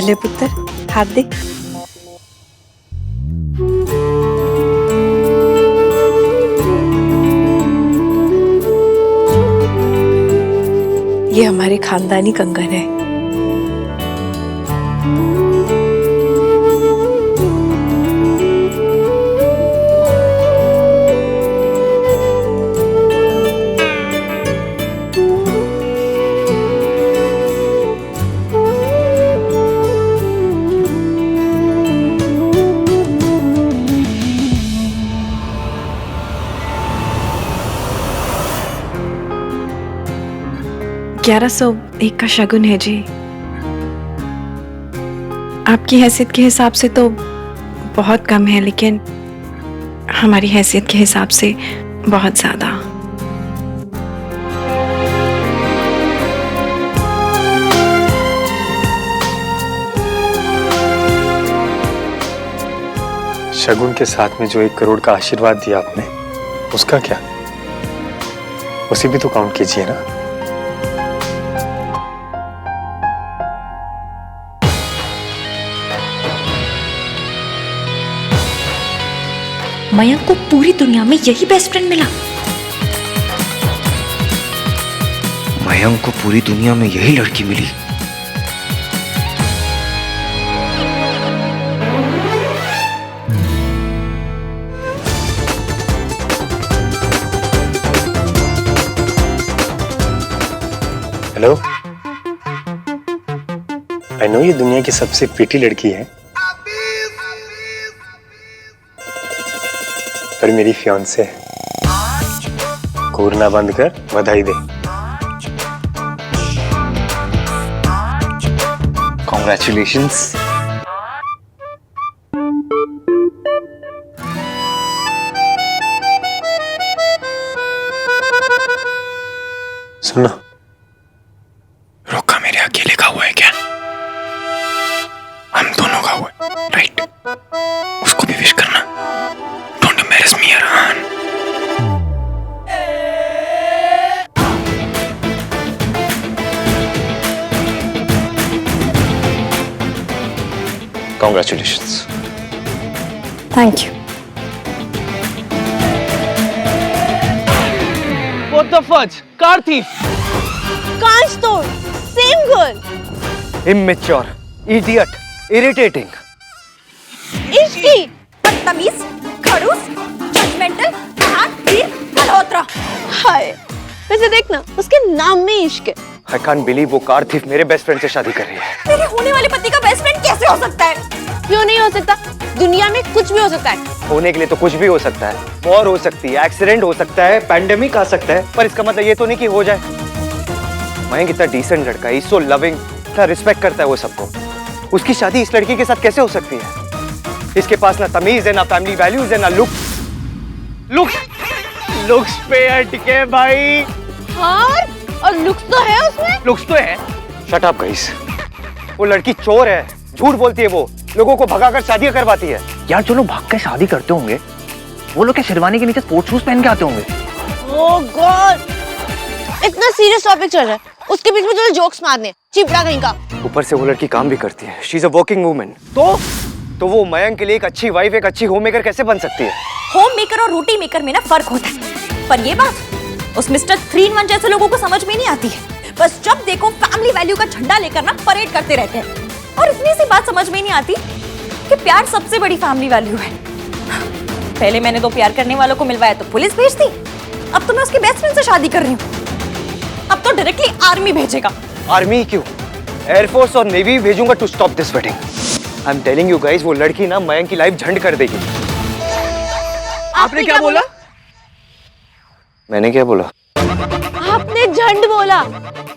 ले पुत्र, हाथ दे। ये हमारे खानदानी कंगन है। $1101 का शगुन है जी। आपकी हैसियत के हिसाब से तो बहुत कम है, लेकिन हमारी हैसियत के हिसाब से बहुत ज्यादा। शगुन के साथ में जो 1 करोड़ का आशीर्वाद दिया आपने, उसका क्या? उसे भी तो काउंट कीजिए ना। मयंक को पूरी दुनिया में यही बेस्ट फ्रेंड मिला। मयंक को पूरी दुनिया में यही लड़की मिली। हेलो, आई नो ये दुनिया की सबसे प्रीटी लड़की है, पर मेरी फियांसे है। घूरना बंद कर, बधाई दे। कॉन्ग्रेचुलेशंस। सुनो, रोका मेरे अकेले का हुआ है क्या? हम दोनों का हुआ है, राइट? उसको भी विश करना। Don't embarrass me Arhaan. Congratulations. Thank you. What the fudge? Car thief. Can't store. Same girl. Immature, idiot, irritating. Ishki, बदतमीज, खड़ूस, जजमेंटल, मल्होत्रा। हाय, वैसे देखना, उसके नाम में इश्क है। I can't believe वो कार थीफ मेरे बेस्ट फ्रेंड से शादी कर रही है। तेरे होने वाले पति का बेस्ट फ्रेंड कैसे हो सकता है? क्यों नहीं हो सकता? दुनिया में कुछ भी हो सकता है। होने के लिए तो कुछ भी हो सकता है। वॉर हो सकती है, एक्सीडेंट हो सकता है, पैंडेमिक आ सकता है, पर इसका मतलब ये तो नहीं कि हो जाए। मयंक इतना डिसेंट लड़का है, सो लविंग, इतना रिस्पेक्ट करता है वो सबको। उसकी शादी इस लड़की के साथ कैसे हो सकती है? इसके पास ना तमीज है, ना फैमिली वैल्यूज है, ना लुक्स पे अटके भाई। हाँ, और लुक्स तो है उसमें। लुक्स तो है। Shut up guys. वो लड़की चोर है, झूठ बोलती है, वो लोगों को भगाकर शादियां करवाती है। यार जो लोग भाग के शादी करते होंगे वो लोग क्या शेरवानी के नीचे स्पोर्ट्स शूज पहन के आते होंगे? ओह गॉड, इतना सीरियस टॉपिक चल रहा है, उसके बीच में जो जोक्स मारने, चिपड़ा कहीं का। ऊपर से वो लड़की काम भी करती है। She is a working woman. तो वो मयंक के लिए एक अच्छी वाइफ, एक अच्छी होम मेकर कैसे बन सकती है? होम मेकर और रोटी मेकर में ना फर्क होता है, पर ये बात उस मिस्टर 3-in-1 जैसे लोगों को समझ में नहीं आती है। बस जब देखो फैमिली वैल्यू का झंडा लेकर ना परेड करते रहते हैं, और इतनी सी बात समझ में नहीं आती कि प्यार सबसे बड़ी फैमिली वैल्यू है। पहले मैंने तो प्यार करने वालों को मिलवाया तो पुलिस भेज दी, अब तो मैं उसके बेस्ट फ्रेंड से शादी कर रही हूँ। अब तो डायरेक्टली आर्मी भेजेगा। आर्मी क्यों? एयरफोर्स और नेवी भेजूंगा to stop this wedding. I am telling you guys, वो लड़की ना मयंक की लाइफ झंड कर देगी। आपने क्या बोला? मैंने क्या बोला? आपने झंड बोला।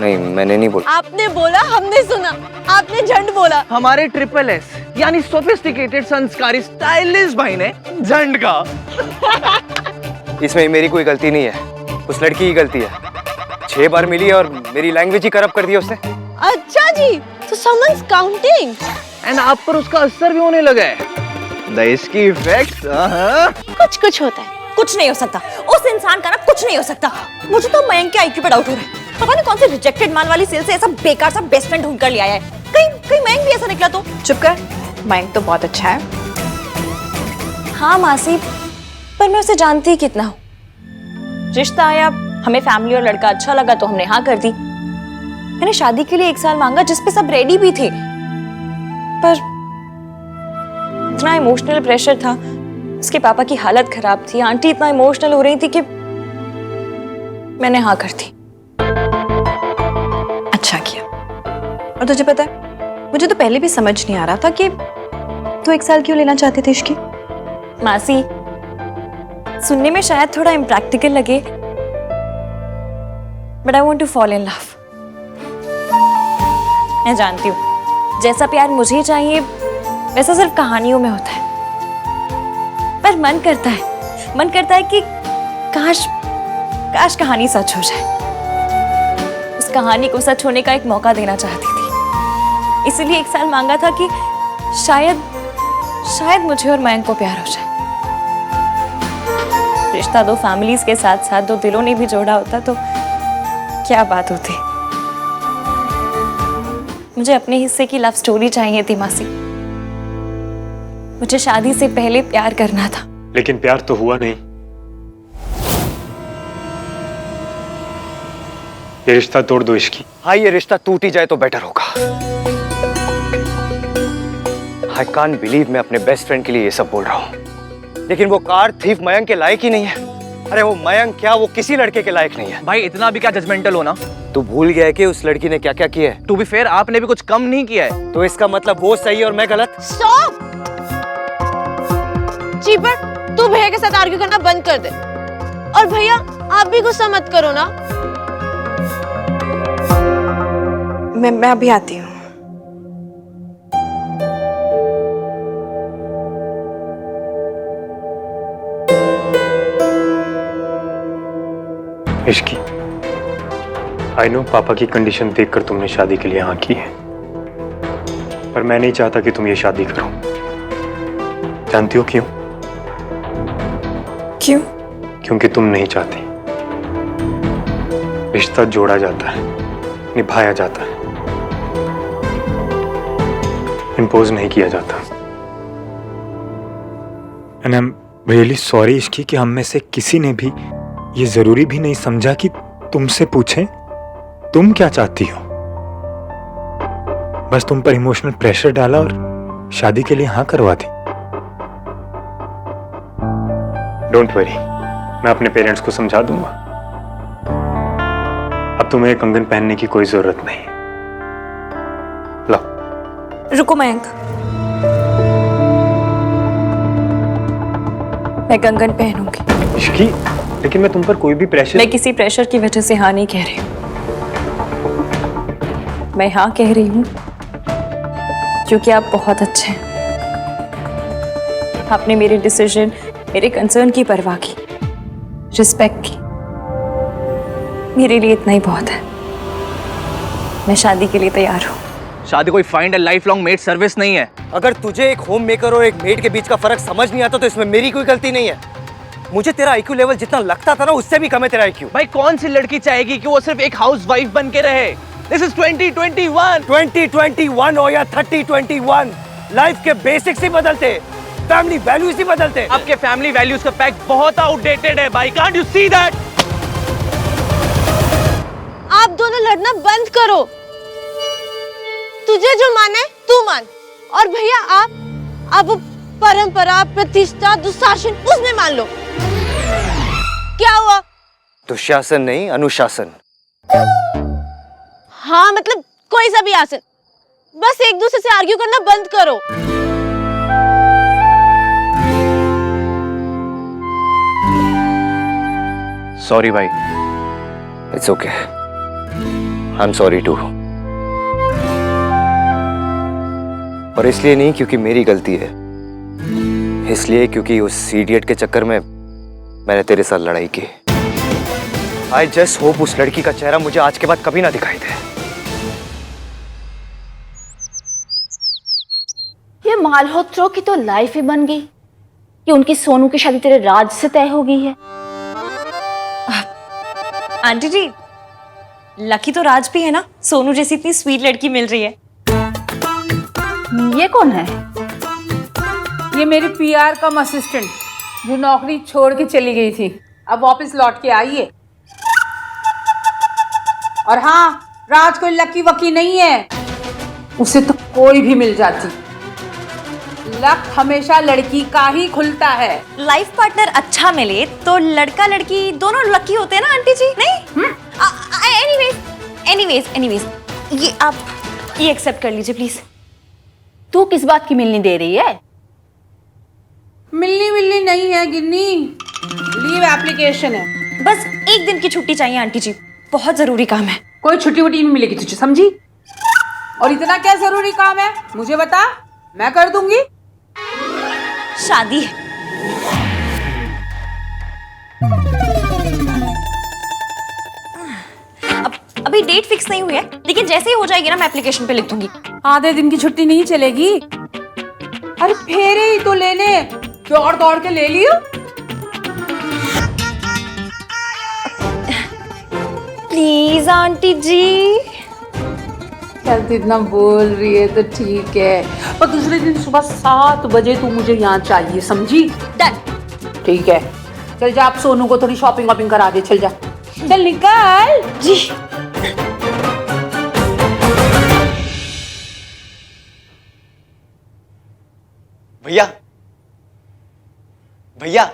नहीं, मैंने नहीं बोला। आपने बोला, हमने सुना। आपने झंड बोला। हमारे SSS यानी सोफिस्टिकेटेड, संस्कारी, स्टाइलिश भाई ने झंड का। इसमें मेरी कोई गलती नहीं है, उस लड़की की गलती है। 6 बार मिली और मेरी लैंग्वेज ही करप्ट कर दी उसने। अच्छा जी, तो someone's counting। एंड आप पर उसका असर भी होने लगा है। द इसकी इफेक्ट कुछ होता है। कुछ नहीं हो सकता, उस इंसान का ना कुछ नहीं हो सकता। मुझे तो मयंक के IQ पे डाउट हो रहा है। पता नहीं कौन से रिजेक्टेड माल वाली सेल से ऐसा बेकार सा बेस्ट फ्रेंड ढूंढ कर ले आया है। कहीं कहीं मयंक भी ऐसा निकला तो? चुप कर, मयंक तो बहुत अच्छा है। हाँ मासी, पर मैं उसे जानती ही कितना हूँ। रिश्ता आया, हमें फैमिली और लड़का अच्छा लगा तो हमने हाँ कर दी। मैंने शादी के लिए 1 साल मांगा जिसपे सब रेडी भी थे, पर इतना इमोशनल प्रेशर था, उसके पापा की हालत खराब थी, आंटी इतना इमोशनल हो रही थी कि मैंने हाँ कर दी। अच्छा किया। और तुझे पता है, मुझे तो पहले भी समझ नहीं आ रहा था कि तू 1 साल क्यों लेना चाहती थी इसकी। मासी, सुनने में शायद थोड़ा इम्प्रैक्टिकल लगे, but I want to fall in love. मैं जानती हूँ जैसा प्यार मुझे चाहिए वैसा सिर्फ कहानियों में होता है, पर मन करता है कि काश कहानी सच हो जाए। उस कहानी को सच होने का एक मौका देना चाहती थी, इसीलिए 1 साल मांगा था कि शायद मुझे और मयंक को प्यार हो जाए। रिश्ता 2 फैमिलीज के साथ साथ 2 दिलों ने भी जोड़ा होता तो क्या बात होती। मुझे अपने हिस्से की लव स्टोरी चाहिए थी मासी। मुझे शादी से पहले प्यार करना था। लेकिन प्यार तो हुआ नहीं। ये रिश्ता तोड़ दो इसकी। हाँ, ये रिश्ता टूट ही जाए तो बेटर होगा। आई कांट बिलीव मैं अपने बेस्ट फ्रेंड के लिए ये सब बोल रहा हूँ, लेकिन वो कार थीफ मयंक के लायक ही नहीं है। अरे वो मयंक क्या, वो किसी लड़के के लायक नहीं है। भाई इतना भी क्या जजमेंटल हो ना। तू भूल गया है कि उस लड़की ने क्या क्या किया है। टू बी फेयर, आपने भी कुछ कम नहीं किया है। तो इसका मतलब वो सही और मैं गलत? स्टॉप। चीपर, तू भैया के साथ आर्ग्यू करना बंद कर दे। और भैया आप भी गुस्सा मत करो ना। मैं अभी आती हूँ। इश्की, आई नो पापा की कंडीशन देखकर तुमने शादी के लिए हाँ की है, पर मैं नहीं चाहता कि तुम ये शादी करो। जानती हो क्यों? क्यों? क्योंकि तुम नहीं चाहती। रिश्ता जोड़ा जाता है, निभाया जाता है, इम्पोज नहीं किया जाता। And I am really sorry Ishki कि हम में से किसी ने भी ये जरूरी भी नहीं समझा कि तुमसे पूछें तुम क्या चाहती हो। बस तुम पर इमोशनल प्रेशर डाला और शादी के लिए हाँ करवा दी। डोंट वरी, मैं अपने पेरेंट्स को समझा दूंगा। अब तुम्हें कंगन पहनने की कोई जरूरत नहीं। लो। रुको मयंक, मैं कंगन पहनूंगी। इश्की, लेकिन मैं तुम पर कोई भी प्रेशर। मैं किसी प्रेशर की वजह से हाँ नहीं कह रही हूँ। मैं हाँ कह रही हूँ क्योंकि आप बहुत अच्छे हैं। आपने मेरे डिसीजन, मेरे कंसर्न की परवाह की, रिस्पेक्ट की। मेरे लिए इतना ही बहुत है। मैं शादी के लिए तैयार हूँ। शादी कोई फाइंड ए लाइफ लॉन्ग मेड सर्विस नहीं है। अगर तुझे एक होम मेकर और एक मेड के बीच का फर्क समझ नहीं आता तो इसमें मेरी कोई गलती नहीं है। मुझे तेरा आईक्यू लेवल जितना लगता था ना, उससे भी कम है तेरा आईक्यू। भाई कौन सी लड़की चाहेगी कि वो सिर्फ एक हाउस वाइफ बन के रहे? This is 2021। 2021 हो या 3021, लाइफ के बेसिक्स ही बदलते, फैमिली वैल्यूज ही बदलते। आपके फैमिली वैल्यूज का पैक बहुत आउटडेटेड है भाई। Can't you see that? आप दोनों लड़ना बंद करो। तुझे जो माने तू मान, और भैया आप परंपरा, प्रतिष्ठा, दुशासन उसमें मान लो। क्या हुआ? दुशासन नहीं, अनुशासन। हाँ मतलब कोई सा भी आसन। बस एक दूसरे से आर्ग्यू करना बंद करो। सॉरी भाई। It's okay, I am sorry too. और इसलिए नहीं क्योंकि मेरी गलती है, इसलिए क्योंकि उस इडियट के चक्कर में मैंने तेरे साथ लड़ाई की। आई जस्ट होप उस लड़की का चेहरा मुझे आज के बाद कभी ना दिखाई दे। ये मालहोत्रों की तो लाइफ ही बन गई कि उनकी सोनू की शादी तेरे राज से तय हो गई है। आंटी जी, लकी तो राज भी है ना, सोनू जैसी इतनी स्वीट लड़की मिल रही है। ये कौन है? ये मेरी पीआर कम असिस्टेंट जो नौकरी छोड़ के चली गई थी, अब वापस लौट के आई है। और हाँ, राज कोई लकी वकी नहीं है, उसे तो कोई भी मिल जाती। लक हमेशा लड़की का ही खुलता है। लाइफ पार्टनर अच्छा मिले तो लड़का लड़की दोनों लकी होते हैं ना आंटी जी, नहीं? एनीवेज ये आप ये एक्सेप्ट कर लीजिए प्लीज। तू किस बात की मिलनी दे रही है? मिलनी नहीं है गिन्नी, लीव एप्लीकेशन है। बस एक दिन की छुट्टी चाहिए आंटी जी, बहुत जरूरी काम है। कोई छुट्टी वुट्टी नहीं मिलेगी तुझे, समझी? और इतना क्या जरूरी काम है मुझे बता, मैं कर दूंगी। शादी है। अभी डेट फिक्स नहीं हुई है, लेकिन जैसे ही हो जाएगी ना मैं एप्लीकेशन पे लिख दूंगी। आधे दिन की छुट्टी नहीं चलेगी। अरे फेरे ही तो लेने दौड़ के ले लियो। प्लीज आंटी जी। चल तू इतना बोल रही है तो ठीक है, और दूसरे दिन सुबह 7 बजे तू मुझे यहाँ चाहिए, समझी? डन। ठीक है, चल जा, आप सोनू को थोड़ी शॉपिंग वॉपिंग करा दे, चल जा, चल निकल जी। भैया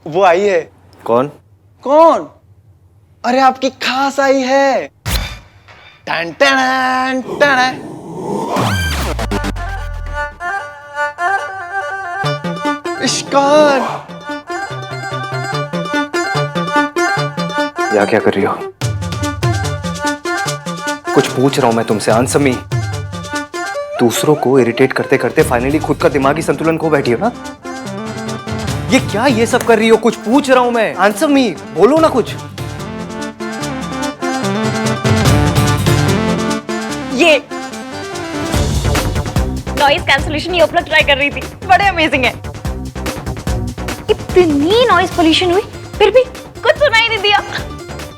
वो आई है। कौन? कौन? अरे आपकी खास आई है। Ton ton ton. इश्कान, या क्या कर रही हो? कुछ पूछ रहा हूं मैं तुमसे, आंसर मी। दूसरों को इरिटेट करते करते फाइनली खुद का दिमागी संतुलन खो बैठी हो ना? ये क्या ये सब कर रही हो? कुछ पूछ रहा हूं मैं, आंसर मी, बोलो ना कुछ। ये नॉइज कैंसलेशन ईयरप्लग ट्राई कर रही थी, बड़े अमेजिंग है। इतनी नॉइज पोल्यूशन हुई फिर भी कुछ सुनाई नहीं दिया।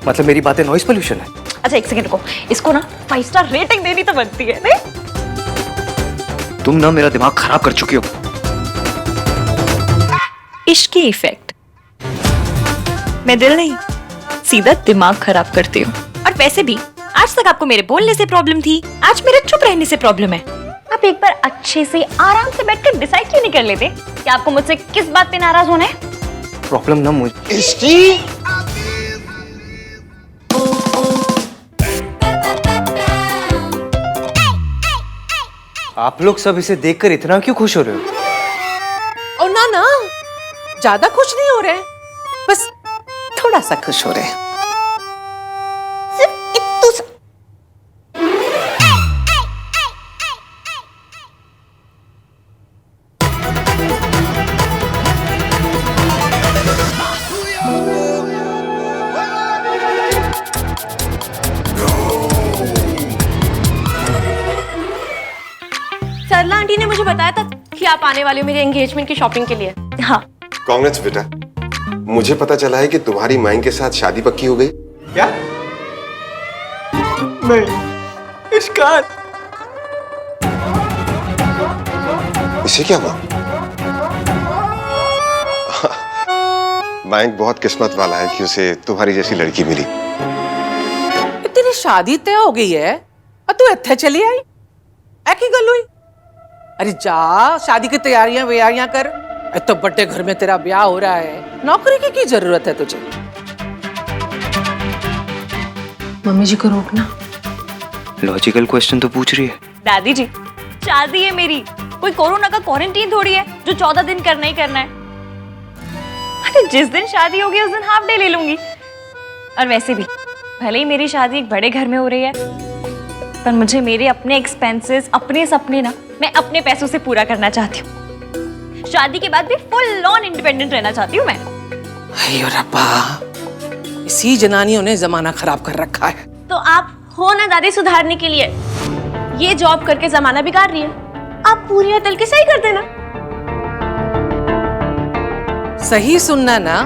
मतलब मेरी बातें नॉइज पोल्यूशन है? अच्छा एक सेकंड को, इसको ना 5 स्टार रेटिंग देनी तो बनती है, नहीं? तुम ना मेरा दिमाग खराब कर चुकी हो। इश्क की इफेक्ट। मैं दिल नहीं, सीधा दिमाग खराब करती हूँ। और वैसे भी आज तक आपको मेरे बोलने से प्रॉब्लम थी, आज मेरे चुप रहने से प्रॉब्लम है। आप एक बार अच्छे से आराम से बैठकर डिसाइड क्यों नहीं कर लेते कि आपको मुझसे किस बात पे नाराज होना है? प्रॉब्लम ना मुझे। इसकी आप लोग सब इसे देखकर इतना क्यों खुश हो रहे हो? और ना ज्यादा खुश नहीं हो रहे, बस थोड़ा सा खुश हो रहे हैं। सिर्फ इतू सा। सरला आंटी ने मुझे बताया था कि आप आने वाले हो मेरे एंगेजमेंट की शॉपिंग के लिए। हाँ। कांग्रेस बेटा, मुझे पता चला है कि तुम्हारी माइन के साथ शादी पक्की हो गई। क्या? नहीं, इश्कान। इसे क्या हुआ? माइंक बहुत किस्मत वाला है कि उसे तुम्हारी जैसी लड़की मिली। तेरी शादी तय हो गई है और तू इत्थे चली आई, ऐकी गल हुई? अरे जा, शादी की तैयारियां कर। तो बड़े घर में तेरा ब्याह हो रहा है, नौकरी की जरूरत है तुझे? मम्मी जी को रोकना। लॉजिकल क्वेश्चन तो पूछ रही है। दादी जी, शादी है मेरी, कोई कोरोना का क्वारंटीन थोड़ी है जो 14 दिन करना ही करना है। अरे जिस दिन शादी होगी उस दिन हाफ डे ले लूंगी। और वैसे भी भले ही मेरी शादी एक बड़े घर में हो रही है, पर मुझे मेरे अपने एक्सपेंसेस, अपने सपने ना मैं अपने पैसों से पूरा करना चाहती हूँ। शादी के बाद भी फुल ऑन इंडिपेंडेंट रहना चाहती हूँ मैं। अयो रब्बा, इसी जनानियों ने जमाना खराब कर रखा है। तो आप हो ना दादी सुधारने के लिए, ये जॉब करके जमाना बिगाड़ रही है, आप पूरी अतल के सही कर देना। सही सुनना ना,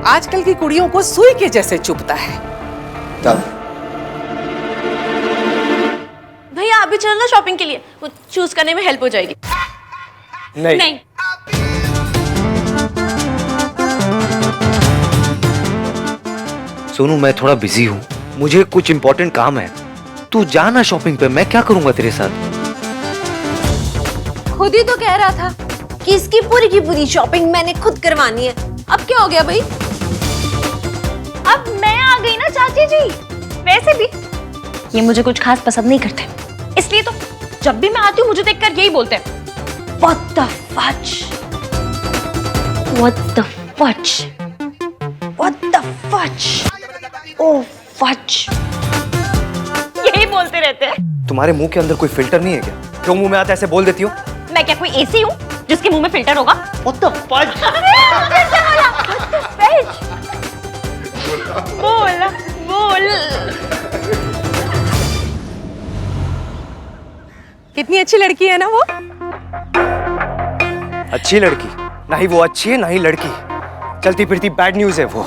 आजकल की कुड़ियों को सुई के जैसे चुभता है। तब भैया आप भी चलो ना शॉपिंग के लिए, वो चूज करने में हेल्प हो जाएगी। नहीं। सोनू मैं थोड़ा बिजी हूँ, मुझे कुछ इंपॉर्टेंट काम है। तू जा ना शॉपिंग पे, मैं क्या करूंगा तेरे साथ। खुद ही तो कह रहा था कि इसकी पूरी की पूरी शॉपिंग मैंने खुद करवानी है। अब क्या हो गया भाई? अब मैं आ गई ना चाची जी। वैसे भी ये मुझे कुछ खास पसंद नहीं करते, इसलिए तो जब भी मैं आती हूँ मुझे देखकर यही बोलते हैं, What the fudge? What the fudge? What the fudge? Oh fudge! यही बोलते रहते हैं। तुम्हारे मुंह के अंदर कोई फिल्टर नहीं है क्या? क्यों मुंह में आता ऐसे बोल देती हो? मैं क्या कोई एसी हूँ जिसके मुंह में फिल्टर होगा? What the fudge? बोल बोल। कितनी अच्छी लड़की है ना वो। अच्छी लड़की? ना ही वो अच्छी है ना ही लड़की, चलती फिरती बैड न्यूज है वो।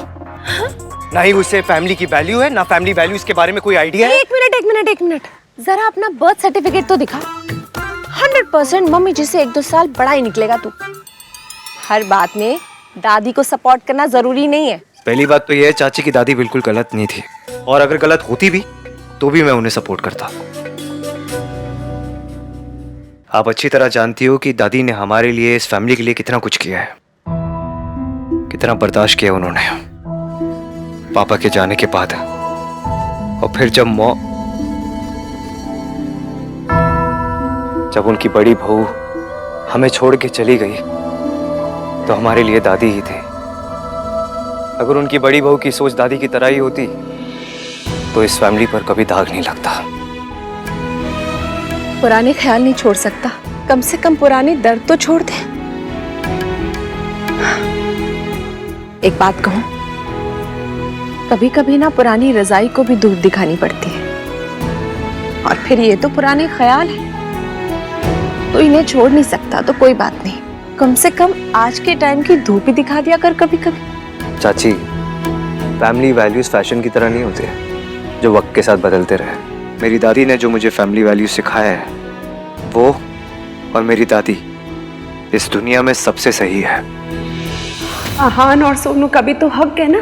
ना ही उसे फैमिली की वैल्यू है, ना फैमिली वैल्यूज के बारे में कोई आइडिया है। एक मिनट जरा अपना बर्थ सर्टिफिकेट तो दिखा। 100% मम्मी जी से 1-2 साल बड़ा ही निकलेगा तू। हर बात में दादी को सपोर्ट करना जरूरी नहीं है। पहली बात तो यह है चाची की दादी बिल्कुल गलत नहीं थी, और अगर गलत होती भी तो भी मैं उन्हें सपोर्ट करता। आप अच्छी तरह जानती हो कि दादी ने हमारे लिए, इस फैमिली के लिए कितना कुछ किया है, कितना बर्दाश्त किया उन्होंने पापा के जाने के बाद। और फिर जब उनकी बड़ी बहू हमें छोड़ के चली गई तो हमारे लिए दादी ही थे। अगर उनकी बड़ी बहू की सोच दादी की तरह ही होती तो इस फैमिली पर कभी दाग नहीं लगता। पुराने ख्याल नहीं छोड़ सकता, कम से कम पुराने दर्द तो छोड़ दे। एक बात कहूं, कभी कभी ना पुरानी रजाई को भी धूप दिखानी पड़ती है। और फिर ये तो पुराने ख्याल है, तो इन्हें छोड़ नहीं सकता तो कोई बात नहीं, कम से कम आज के टाइम की धूप ही दिखा दिया कर कभी कभी। चाची, फैमिली वैल्यूज फैशन की तरह नहीं होते जो वक्त के साथ बदलते रहे। मेरी दादी ने जो मुझे फैमिली वैल्यूज सिखाया है, वो और मेरी दादी इस दुनिया में सबसे सही है। आहान और सोनू का भी तो हक है ना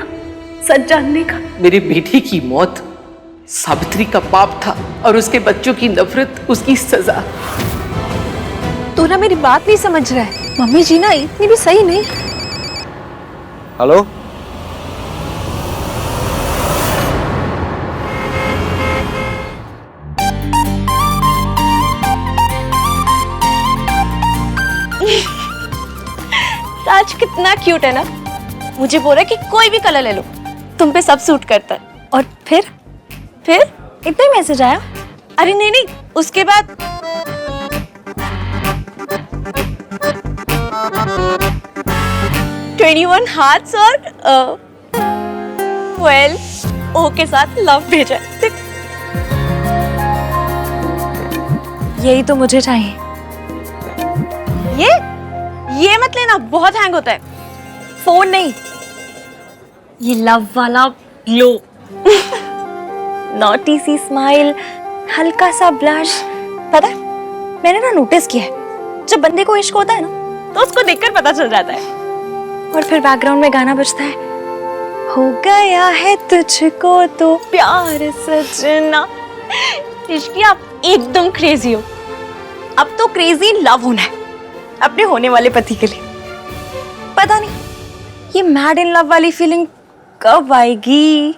सच जानने का। मेरी बेटी की मौत सावित्री का पाप था और उसके बच्चों की नफरत उसकी सजा। तू ना मेरी बात नहीं समझ रहा है। मम्मी जी ना इतनी भी सही नहीं। हेलो, ताज कितना क्यूट है ना। मुझे बोला कि कोई भी कलर ले लो, तुम पे सब सूट करता है। और फिर इतना ही मैसेज आया। अरे नहीं, उसके बाद "21 हार्ट्स और ओ के साथ लव भेजा। यही तो मुझे चाहिए। ये मत लेना, बहुत हैंग होता है। फोन नहीं, ये लव वाला ग्लो। नॉटी सी स्माइल, हल्का सा ब्लश। पता है, मैंने ना नोटिस किया है, जब बंदे को इश्क होता है ना तो उसको देखकर पता चल जाता है। और फिर बैकग्राउंड में गाना बजता है, हो गया है तुझको तो प्यार सजना। इश्क, आप एकदम क्रेजी हो। अब तो क्रेजी लव होना है अपने होने वाले पति के लिए। पता नहीं ये मैड इन लव वाली फीलिंग कब आएगी।